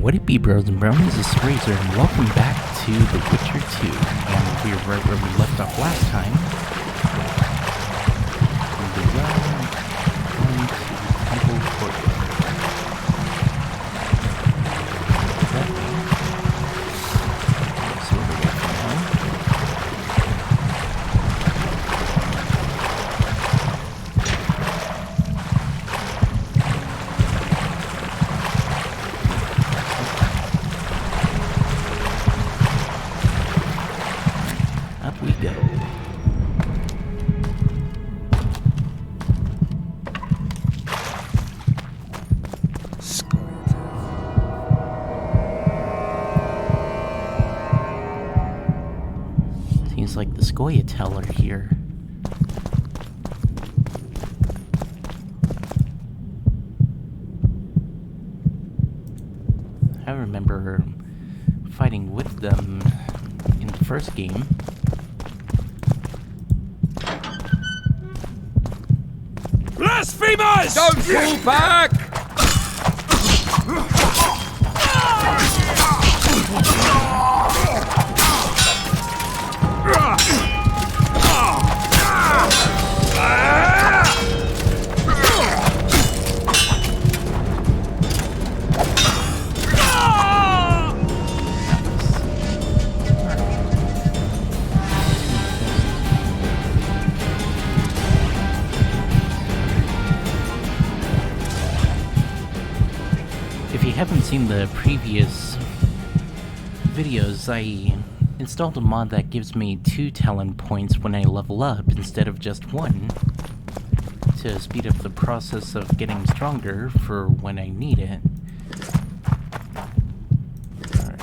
What it be, bros and brownies? This is Razor, and welcome back to The Witcher 2. And we're right where we left off last time. We were going to Temple Courtyard. That way. So we're going from now. Up we go. Seems like the Scoia'tael are here. I remember fighting with them in the first game. Blasphemers! Don't fall back! If you haven't seen the previous videos, I installed a mod that gives me 2 talent points when I level up instead of just 1, to speed up the process of getting stronger for when I need it. Alright.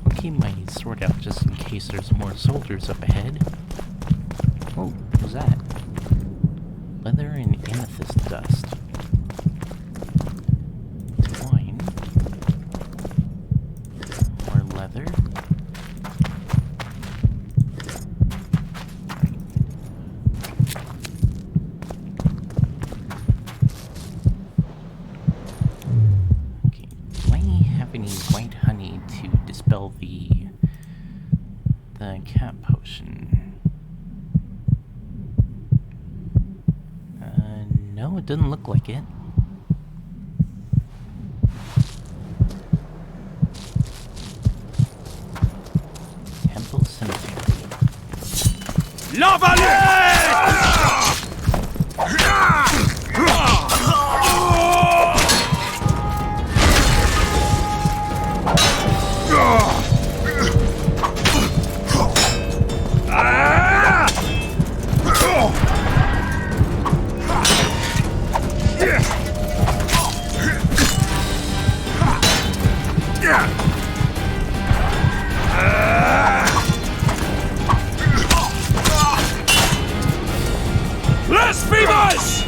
I'll keep my sword out just in case there's more soldiers up ahead. Oh, what was that? Leather and amethyst dust. Twine. More leather. Okay, do I have any white honey to dispel the cat potion? No, it doesn't look like it. Temple Cemetery. Blasphemers!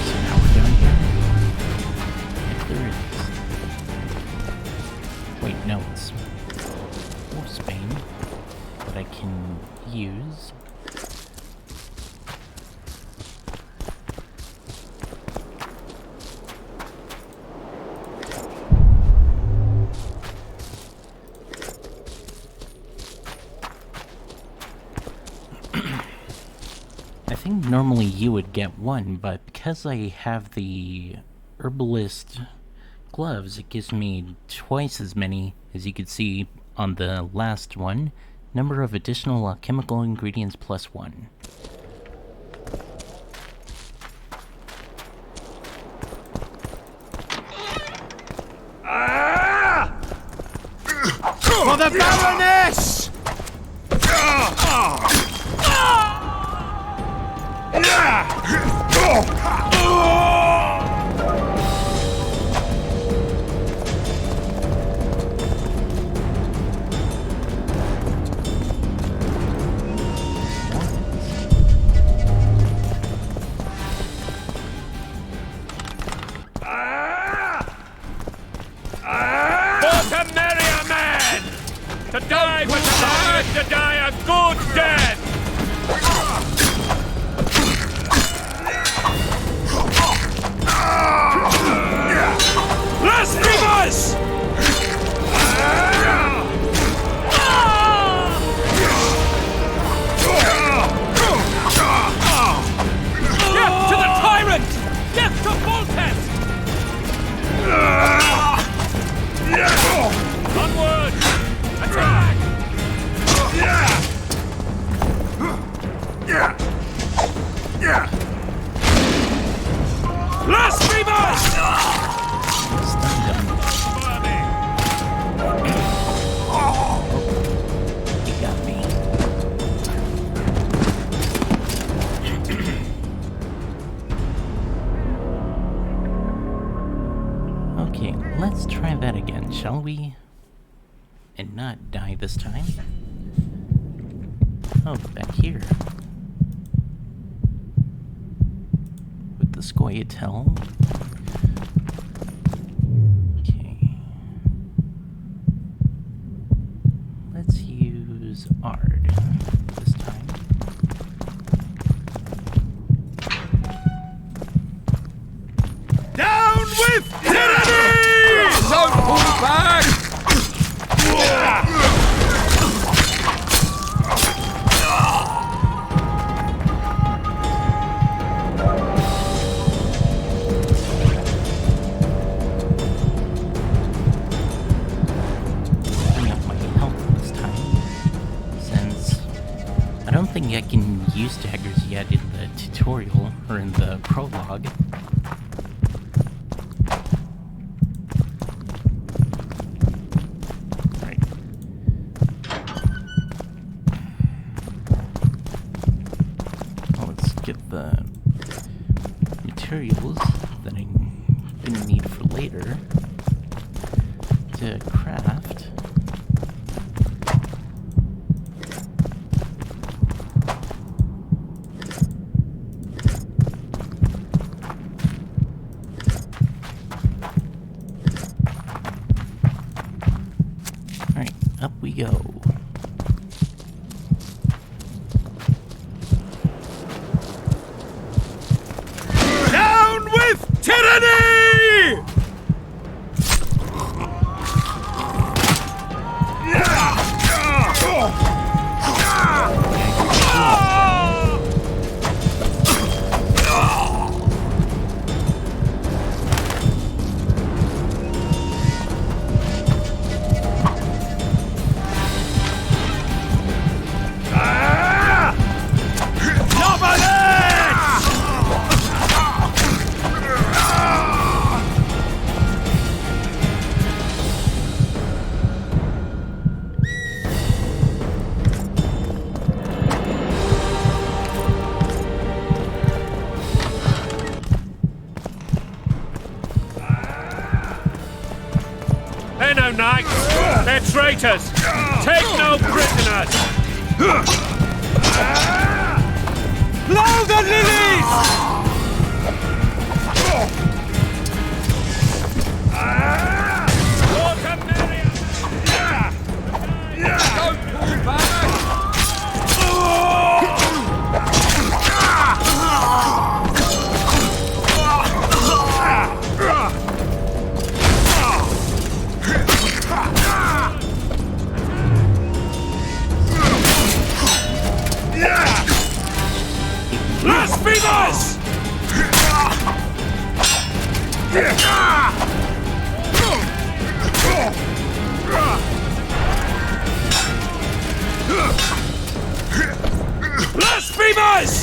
So now we're down here. If there is. Wait, no, it's Wolfsbane that I can use. I think normally you would get 1, but because I have the herbalist gloves, it gives me twice as many, as you could see on the last one. Number of additional chemical ingredients plus 1. For the Baroness! shall we? And not die this time. Oh, back here. With the Scoia'tael. Okay. Let's use Ard this time. Down with tyranny! Don't pull back! Bring up my health this time, since I don't think I can use daggers yet in the tutorial or in the prologue. Get the materials that I'm gonna need for later to craft. Alright, up we go. Tyranny! They're no knights! They're traitors! Take no prisoners! Blow the lilies! Water Miriam! Don't pull back! Blasphemers! Blasphemers!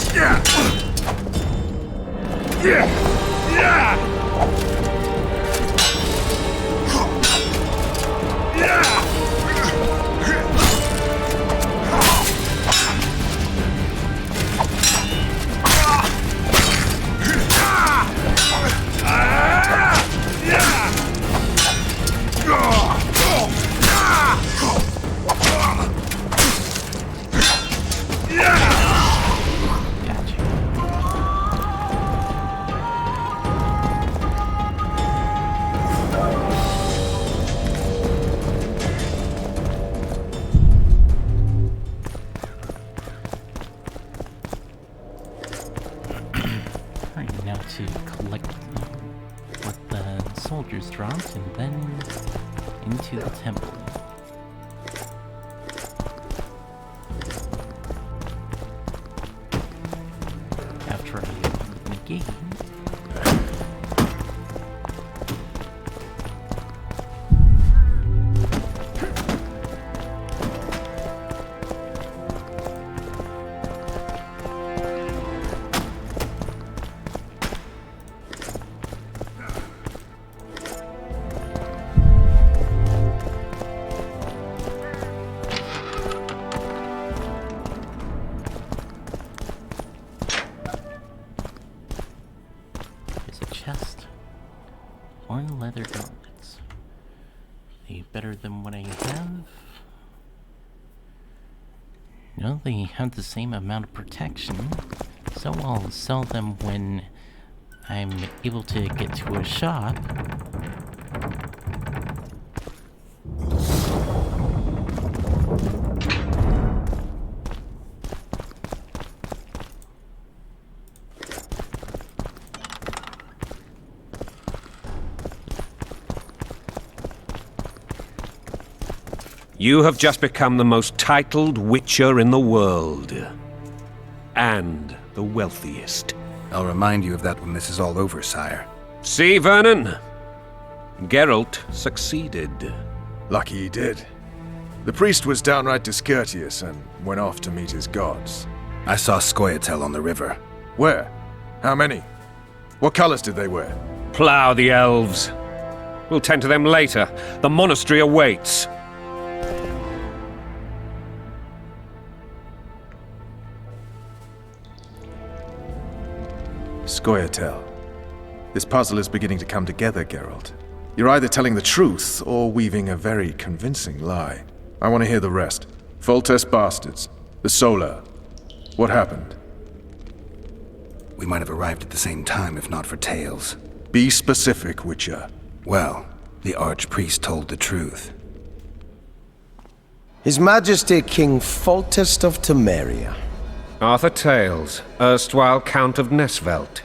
To collect what the soldiers dropped and then into the temple. After I open the gate, chest, worn leather gauntlets, a better than what I have? No, they have the same amount of protection, so I'll sell them when I'm able to get to a shop. You have just become the most titled witcher in the world. And the wealthiest. I'll remind you of that when this is all over, sire. See, Vernon? Geralt succeeded. Lucky he did. The priest was downright discourteous and went off to meet his gods. I saw Scoia'tael on the river. Where? How many? What colors did they wear? Plough the elves. We'll tend to them later. The monastery awaits. Scoia'tael. This puzzle is beginning to come together, Geralt. You're either telling the truth or weaving a very convincing lie. I want to hear the rest. Foltest bastards. The Solar. What happened? We might have arrived at the same time if not for Tales. Be specific, Witcher. Well, the Archpriest told the truth. His Majesty King Foltest of Temeria. Arthur Tales, erstwhile Count of Nesvelt.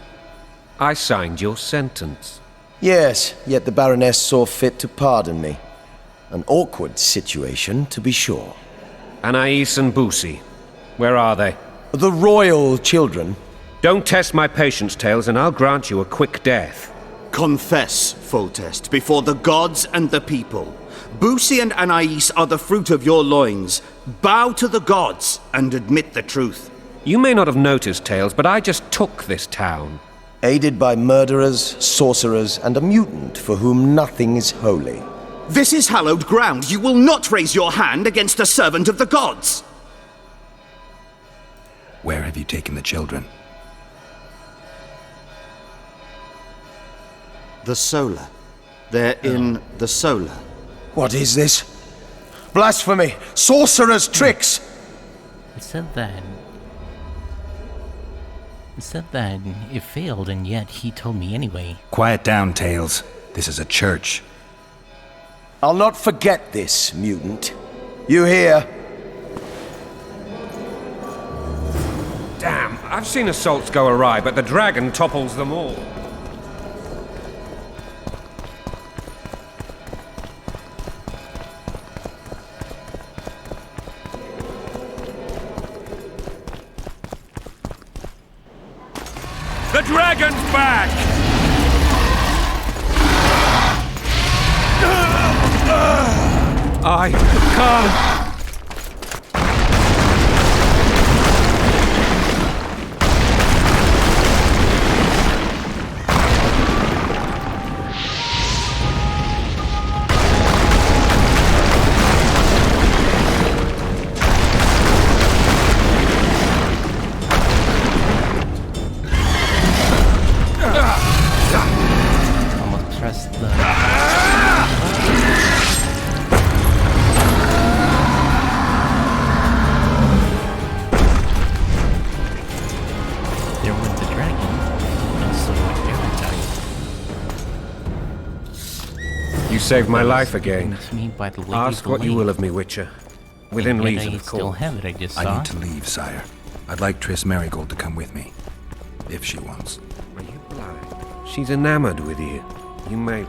I signed your sentence. Yes, yet the Baroness saw fit to pardon me. An awkward situation, to be sure. Anais and Boussy, where are they? The royal children. Don't test my patience, Tales, and I'll grant you a quick death. Confess, Foltest, before the gods and the people. Boussy and Anais are the fruit of your loins. Bow to the gods and admit the truth. You may not have noticed, Tales, but I just took this town. Aided by murderers, sorcerers, and a mutant for whom nothing is holy. This is hallowed ground. You will not raise your hand against a servant of the gods. Where have you taken the children? The Solar. They're in the Solar. What is this? Blasphemy! Sorcerer's tricks! It said that it failed, and yet he told me anyway. Quiet down, Tales. This is a church. I'll not forget this, mutant. You hear? Damn, I've seen assaults go awry, but the dragon topples them all. The dragon's back! I can't... Almost pressed the... There went the dragon. Also, Geralt died. You saved my life again. Given to me by the Lady Ask of the what you Lake. will of me, Witcher. Within And yet reason, I of still course. have it, I just saw. I need to leave, sire. I'd like Triss Merigold to come with me. If she wants. Are you blind? She's enamored with you. You may...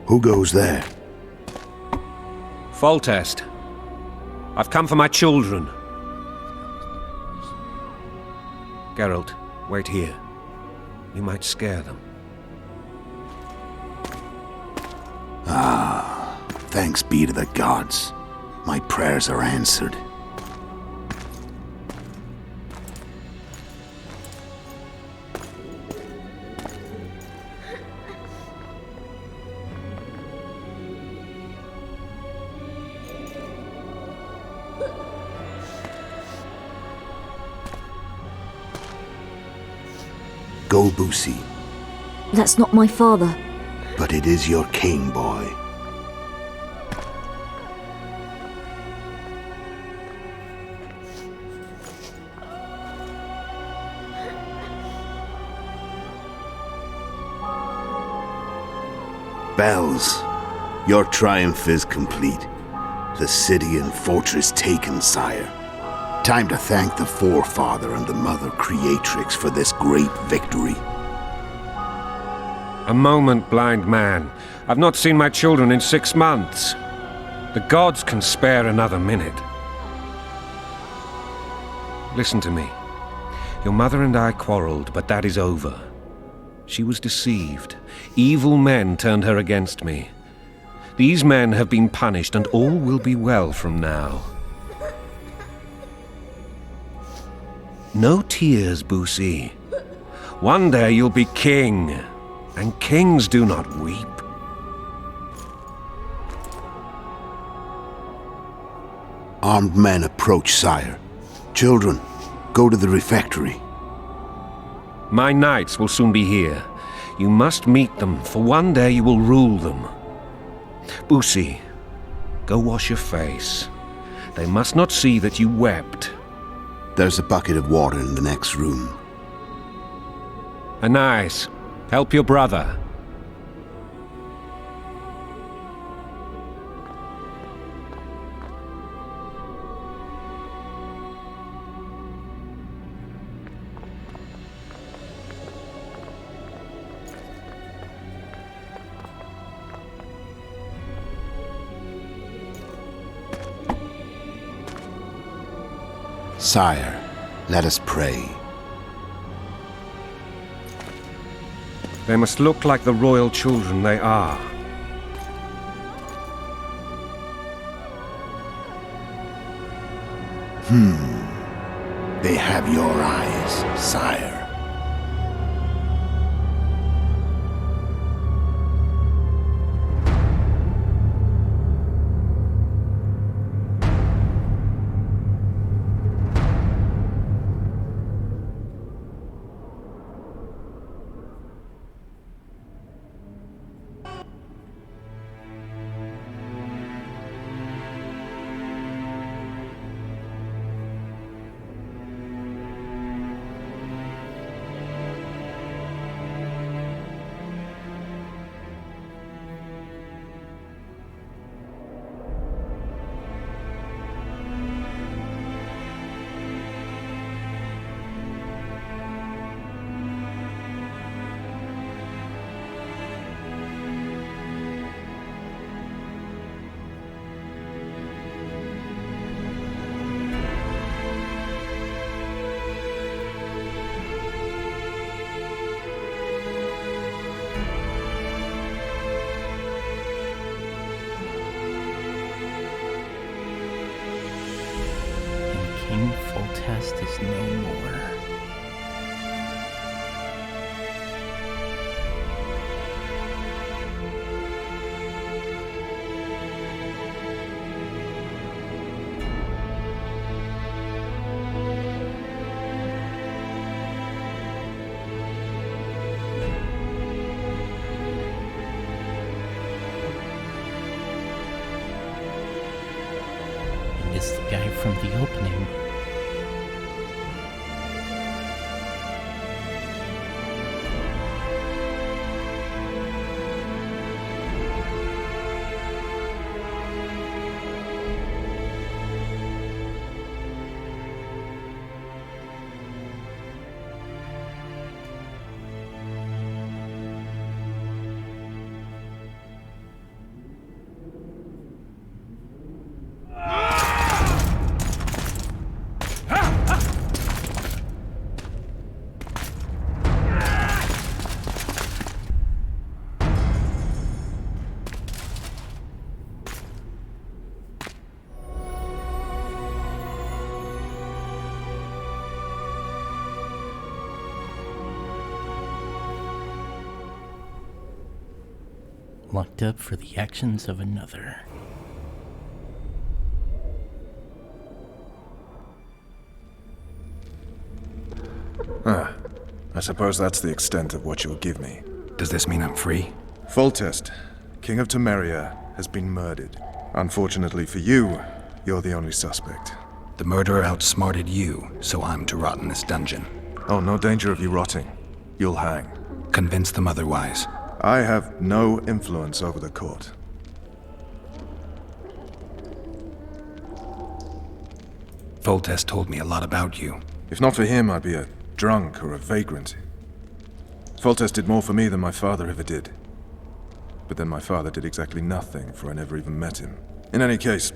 Who goes there? Foltest. I've come for my children. Geralt, wait here. You might scare them. Thanks be to the gods. My prayers are answered. Go, Boosie. That's not my father. But it is your king, boy. Bells, your triumph is complete. The city and fortress taken, sire. Time to thank the forefather and the mother creatrix for this great victory. A moment, blind man. I've not seen my children in 6 months. The gods can spare another minute. Listen to me. Your mother and I quarreled, but that is over. She was deceived. Evil men turned her against me. These men have been punished, and all will be well from now. No tears, Boosie. One day you'll be king, and kings do not weep. Armed men approach, sire. Children, go to the refectory. My knights will soon be here. You must meet them, for one day you will rule them. Boosie, go wash your face. They must not see that you wept. There's a bucket of water in the next room. Anais, help your brother. Sire, let us pray. They must look like the royal children they are. They have your eyes, sire. King Foltest is no more. And it's the guy from the opening. Locked up for the actions of another. I suppose that's the extent of what you'll give me. Does this mean I'm free? Foltest, King of Temeria, has been murdered. Unfortunately for you, you're the only suspect. The murderer outsmarted you, so I'm to rot in this dungeon. Oh, no danger of you rotting. You'll hang. Convince them otherwise. I have no influence over the court. Foltest told me a lot about you. If not for him, I'd be a drunk or a vagrant. Foltest did more for me than my father ever did. But then my father did exactly nothing, for I never even met him. In any case,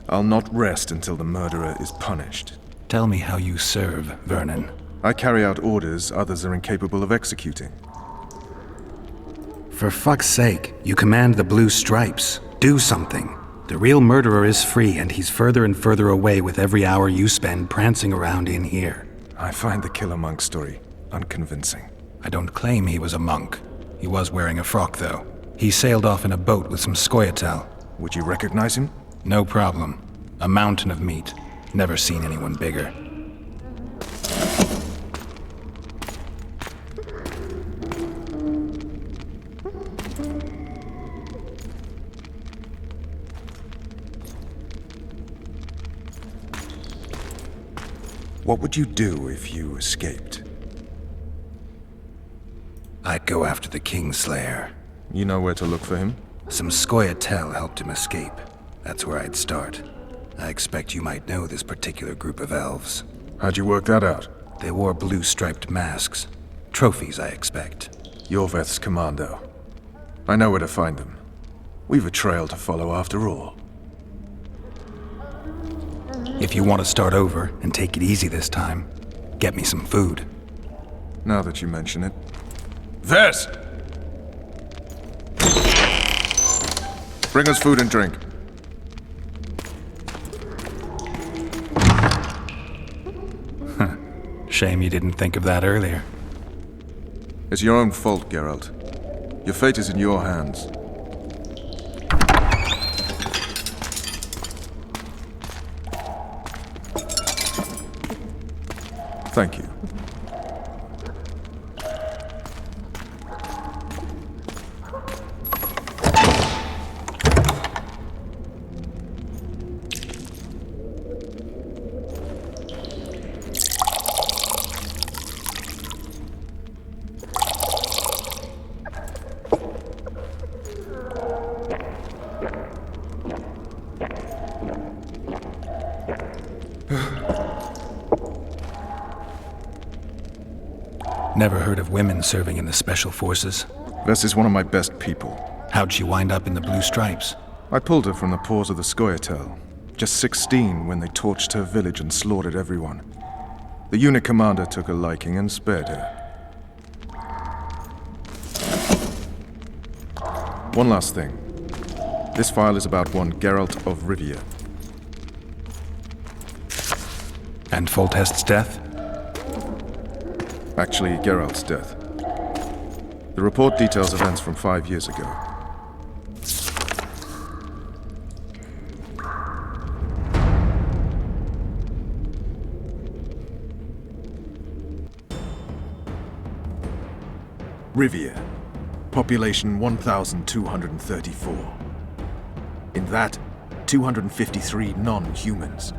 I'll not rest until the murderer is punished. Tell me how you serve, Vernon. I carry out orders others are incapable of executing. For fuck's sake, you command the Blue Stripes. Do something. The real murderer is free, and he's further and further away with every hour you spend prancing around in here. I find the Killer Monk story unconvincing. I don't claim he was a monk. He was wearing a frock, though. He sailed off in a boat with some Scoia'tael. Would you recognize him? No problem. A mountain of meat. Never seen anyone bigger. What would you do if you escaped? I'd go after the Kingslayer. You know where to look for him? Some Scoia'tael helped him escape. That's where I'd start. I expect you might know this particular group of elves. How'd you work that out? They wore blue-striped masks. Trophies, I expect. Yorveth's commando. I know where to find them. We've a trail to follow after all. If you want to start over and take it easy this time, get me some food. Now that you mention it. Vess! Bring us food and drink. Shame you didn't think of that earlier. It's your own fault, Geralt. Your fate is in your hands. Thank you. Never heard of women serving in the Special Forces. Vess is one of my best people. How'd she wind up in the Blue Stripes? I pulled her from the paws of the Scoia'tael. Just 16 when they torched her village and slaughtered everyone. The unit commander took a liking and spared her. One last thing. This file is about one Geralt of Rivia. And Foltest's death? Actually, Geralt's death. The report details events from 5 years ago. Rivia. Population 1,234. In that, 253 non-humans.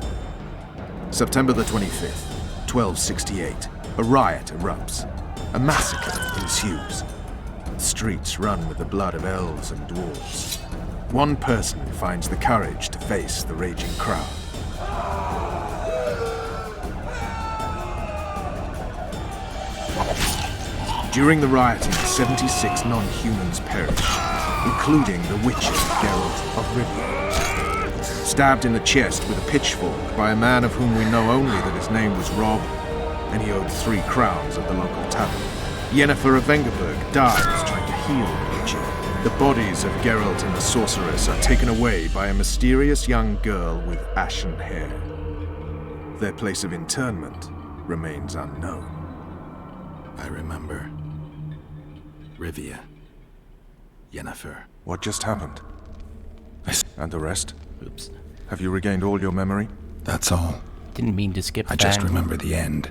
September the 25th, 1268. A riot erupts. A massacre ensues. The streets run with the blood of elves and dwarves. One person finds the courage to face the raging crowd. During the rioting, 76 non-humans perished, including the witcher Geralt of Rivia. Stabbed in the chest with a pitchfork by a man of whom we know only that his name was Rob, and he owed 3 crowns at the local tavern. Yennifer of Vengerberg dies trying to heal the witcher. The bodies of Geralt and the sorceress are taken away by a mysterious young girl with ashen hair. Their place of interment remains unknown. I remember. Rivia. Yennefer. What just happened? And the rest? Oops. Have you regained all your memory? That's all. Didn't mean to skip I that. just remember the end.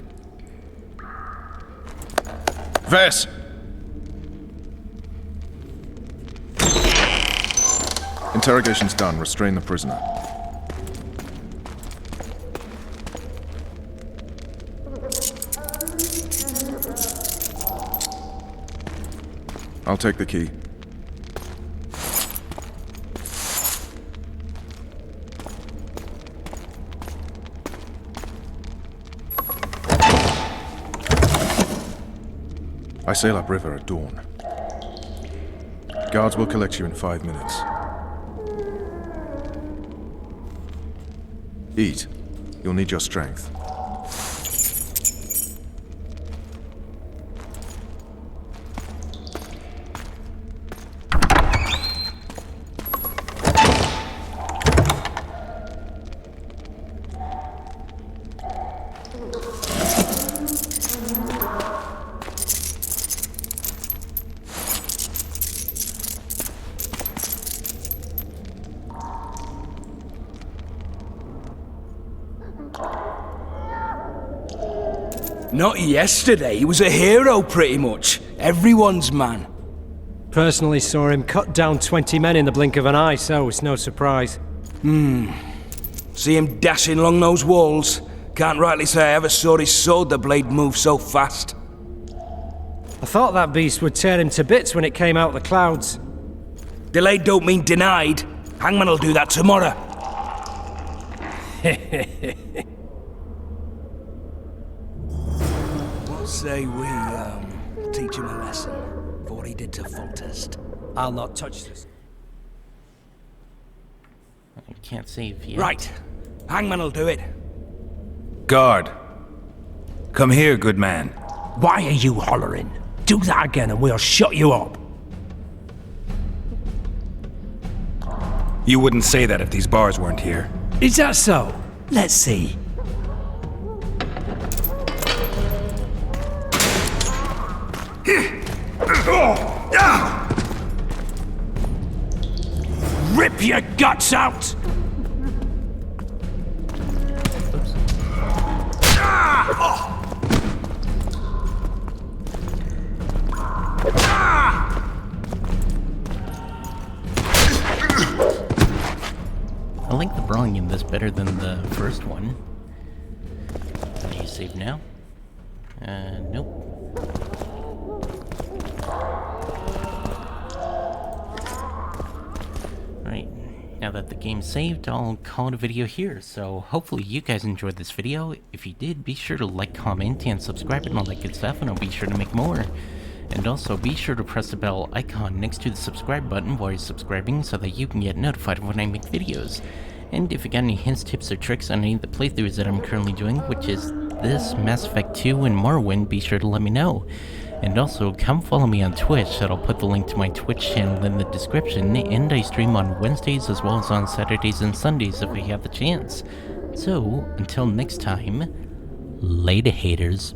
Vess! Interrogation's done. Restrain the prisoner. I'll take the key. I sail upriver at dawn. Guards will collect you in 5 minutes. Eat. You'll need your strength. Not yesterday, he was a hero pretty much. Everyone's man. Personally saw him cut down 20 men in the blink of an eye, so it's no surprise. See him dashing along those walls. Can't rightly say I ever saw his sword the blade move so fast. I thought that beast would tear him to bits when it came out of the clouds. Delayed don't mean denied. Hangman will do that tomorrow. What say we, teach him a lesson for what he did to Foltest? I'll not touch this. I can't save yet. Right. Hangman will do it. Guard. Come here, good man. Why are you hollering? Do that again and we'll shut you up. You wouldn't say that if these bars weren't here. Is that so? Let's see. Rip your guts out! I like the brawling in this better than the first one. Can you save now? Nope. Right, now that the game's saved, I'll call it a video here. So hopefully you guys enjoyed this video. If you did, be sure to like, comment, and subscribe and all that good stuff, and I'll be sure to make more. And also, be sure to press the bell icon next to the subscribe button while you're subscribing so that you can get notified when I make videos. And if you got any hints, tips, or tricks on any of the playthroughs that I'm currently doing, which is this, Mass Effect 2, and Morrowind, be sure to let me know. And also, come follow me on Twitch, I'll put the link to my Twitch channel in the description, and I stream on Wednesdays as well as on Saturdays and Sundays if I have the chance. So, until next time, later haters.